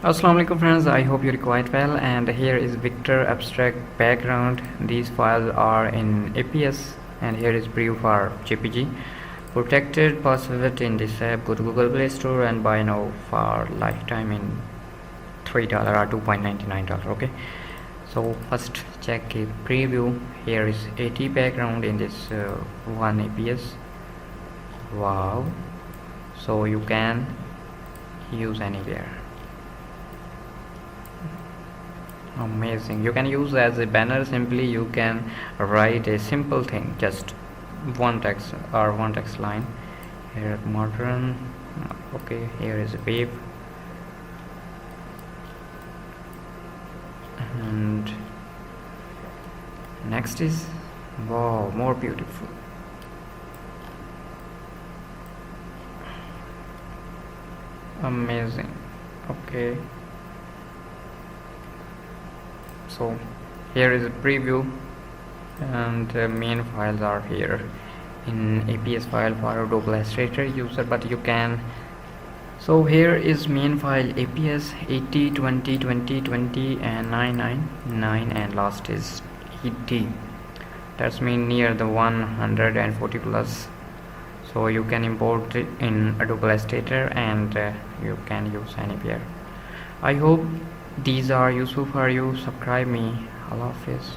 Assalamu alaikum friends, I hope you're quite well, and here is Victor abstract background. These files are in APS and here is preview for JPG. Protected password in this app. Go to Google Play Store and buy now for lifetime in $3 or $2.99. Okay, so first check a preview. Here is 80 background in this one APS. Wow, so you can use anywhere. Amazing. You can use as a banner. Simply you can write a simple thing, just one text or one text line. Here modern. Okay, here is a wave, and next is wow, more beautiful. Amazing. Okay, so here is a preview and main files are here in APS file for Adobe Illustrator user, but you can, so here is main file APS 80 20 20 20 and 999 and last is ED. That's mean near the 140 plus. So you can import it in Adobe Illustrator and you can use anywhere. I hope these are useful for you. Subscribe me. Allah Hafiz.